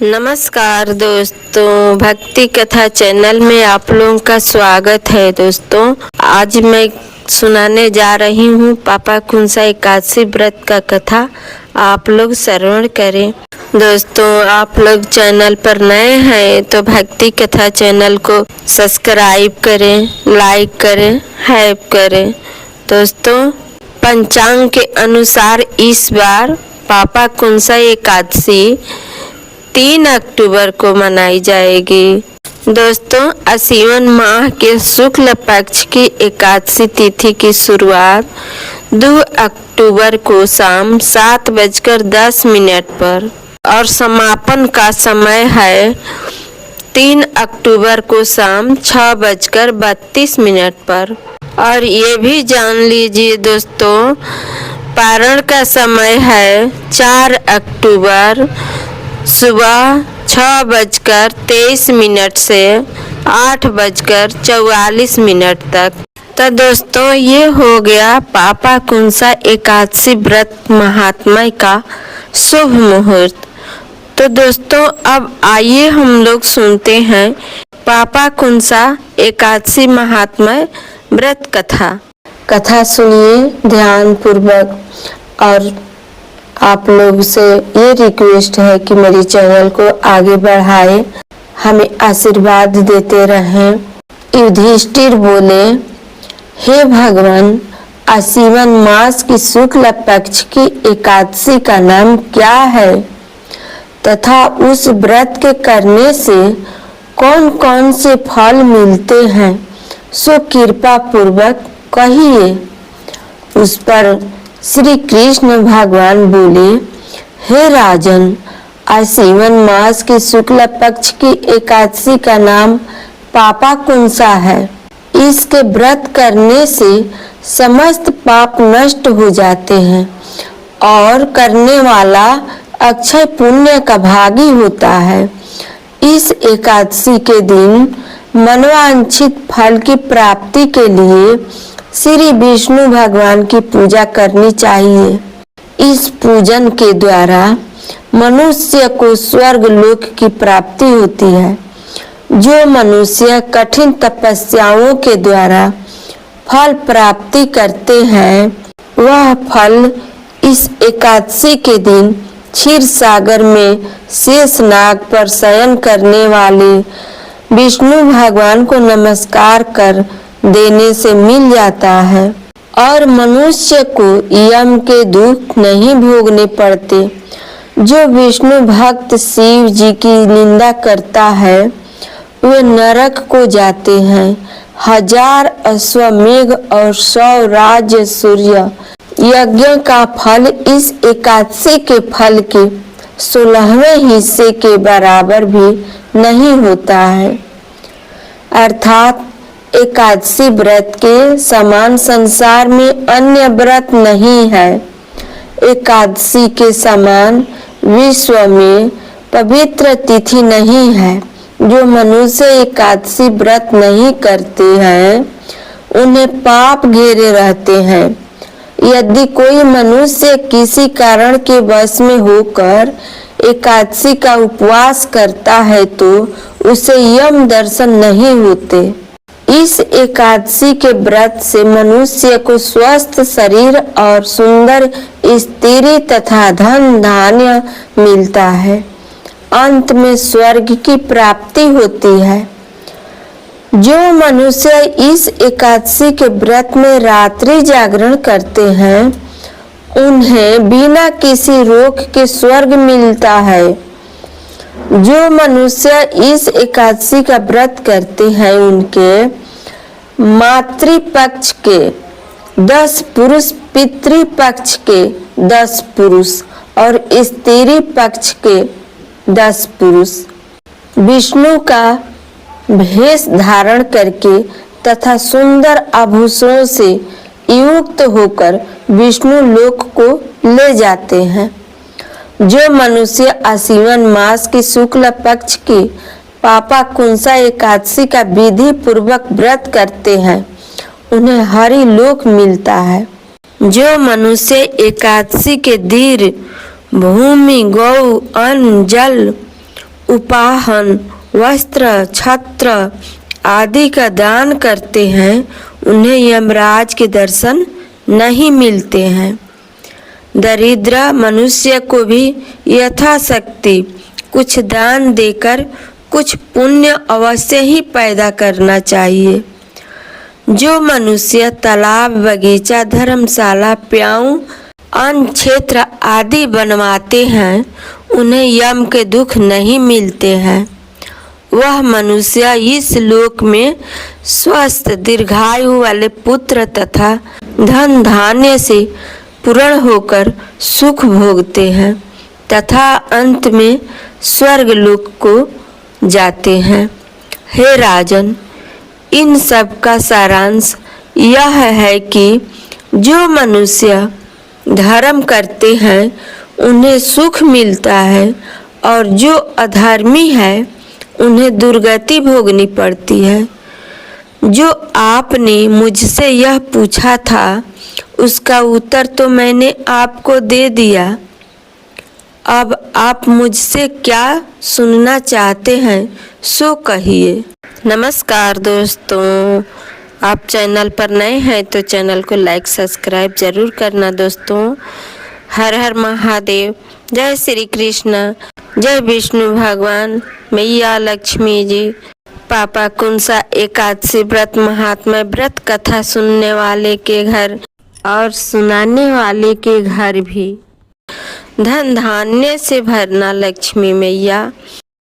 नमस्कार दोस्तों, भक्ति कथा चैनल में आप लोगों का स्वागत है। दोस्तों, आज मैं सुनाने जा रही हूँ पापा कुंसा एकादशी व्रत का कथा। आप लोग श्रवण करें। दोस्तों, आप लोग चैनल पर नए हैं तो भक्ति कथा चैनल को सब्सक्राइब करें, लाइक करें, हेल्प करें। दोस्तों, पंचांग के अनुसार इस बार पापा कुंसा एकादशी 3 अक्टूबर को मनाई जाएगी। दोस्तों, आश्विन माह के शुक्ल पक्ष की एकादशी तिथि की शुरुआत 2 अक्टूबर को शाम 7:10 पर और समापन का समय है 3 अक्टूबर को शाम 6:32 पर। और ये भी जान लीजिए दोस्तों, पारण का समय है 4 अक्टूबर सुबह 6:23 से 8:44 तक। तो दोस्तों, ये हो गया पापा कुंसा एकादशी व्रत महात्म्य का शुभ मुहूर्त। तो दोस्तों, अब आइए हम लोग सुनते हैं पापा कुंसा एकादशी महात्म्य व्रत कथा सुनिए ध्यान पूर्वक। और आप लोग से ये रिक्वेस्ट है कि मेरे चैनल को आगे बढ़ाए, हमें आशीर्वाद देते रहें। युधिष्ठिर बोले, हे भगवान, आश्विन मास की शुक्ल पक्ष की एकादशी का नाम क्या है तथा उस व्रत के करने से कौन कौन से फल मिलते हैं, सो कृपा पूर्वक कहिए। उस पर श्री कृष्ण भगवान बोले, हे राजन, आश्विन मास की शुक्ल पक्ष की एकादशी का नाम पापा कुंसा है। इसके व्रत करने से समस्त पाप नष्ट हो जाते हैं और करने वाला अक्षय पुण्य का भागी होता है। इस एकादशी के दिन मनोवांछित फल की प्राप्ति के लिए श्री विष्णु भगवान की पूजा करनी चाहिए। इस पूजन के द्वारा मनुष्य को स्वर्ग लोक की प्राप्ति होती है। जो मनुष्य कठिन तपस्याओं के द्वारा फल प्राप्ति करते हैं, वह फल इस एकादशी के दिन क्षीर सागर में शेषनाग पर शयन करने वाले विष्णु भगवान को नमस्कार कर देने से मिल जाता है और मनुष्य को यम के दुख नहीं भोगने पड़ते। जो विष्णु भक्त शिव जी की निंदा करता है, वे नरक को जाते हैं। 1000 अश्वमेघ और 100 राज्य सूर्य यज्ञ का फल इस एकादशी के फल के 16वें हिस्से के बराबर भी नहीं होता है। अर्थात एकादशी व्रत के समान संसार में अन्य व्रत नहीं है। एकादशी के समान विश्व में पवित्र तिथि नहीं है। जो मनुष्य एकादशी व्रत नहीं करते हैं, उन्हें पाप घेरे रहते हैं। यदि कोई मनुष्य किसी कारण के वश में होकर एकादशी का उपवास करता है तो उसे यम दर्शन नहीं होते। इस एकादशी के व्रत से मनुष्य को स्वस्थ शरीर और सुंदर स्त्री तथा धन धान्य मिलता है। अंत में स्वर्ग की प्राप्ति होती है। जो मनुष्य इस एकादशी के व्रत में रात्रि जागरण करते हैं, उन्हें बिना किसी रोक के स्वर्ग मिलता है। जो मनुष्य इस एकादशी का व्रत करते हैं, उनके मातृपक्ष के 10 पुरुष, पितृपक्ष के 10 पुरुष और स्त्री पक्ष के 10 पुरुष विष्णु का भेष धारण करके तथा सुंदर आभूषणों से युक्त होकर विष्णु लोक को ले जाते हैं। जो मनुष्य आश्विन मास की शुक्ल पक्ष की पापा कुंसा एकादशी का विधि पूर्वक व्रत करते हैं, उन्हें हरि लोक मिलता है। जो मनुष्य एकादशी के दिन भूमि, गौ, अन्न, जल, उपाहन, वस्त्र, छत्र आदि का दान करते हैं उन्हें यमराज के दर्शन नहीं मिलते हैं। दरिद्र मनुष्य को भी यथाशक्ति कुछ दान देकर कुछ पुण्य अवश्य ही पैदा करना चाहिए। जो मनुष्य तालाब, बगीचा, धर्मशाला, प्याऊ, अन्न क्षेत्र आदि बनवाते हैं उन्हें यम के दुख नहीं मिलते हैं। वह मनुष्य इस लोक में स्वस्थ दीर्घायु वाले पुत्र तथा धन धान्य से पूर्ण होकर सुख भोगते हैं तथा अंत में स्वर्ग लोक को जाते हैं। हे राजन, इन सब का सारांश यह है कि जो मनुष्य धर्म करते हैं उन्हें सुख मिलता है और जो अधर्मी है उन्हें दुर्गति भोगनी पड़ती है। जो आपने मुझसे यह पूछा था उसका उत्तर तो मैंने आपको दे दिया। अब आप मुझसे क्या सुनना चाहते हैं सो कहिए। नमस्कार दोस्तों, आप चैनल पर नए हैं तो चैनल को लाइक सब्सक्राइब जरूर करना दोस्तों। हर हर महादेव, जय श्री कृष्ण, जय विष्णु भगवान, मैया लक्ष्मी जी। पापा कुंसा एकादशी व्रत महात्मा व्रत कथा सुनने वाले के घर और सुनाने वाले के घर भी धन धान्य से भरना लक्ष्मी मैया।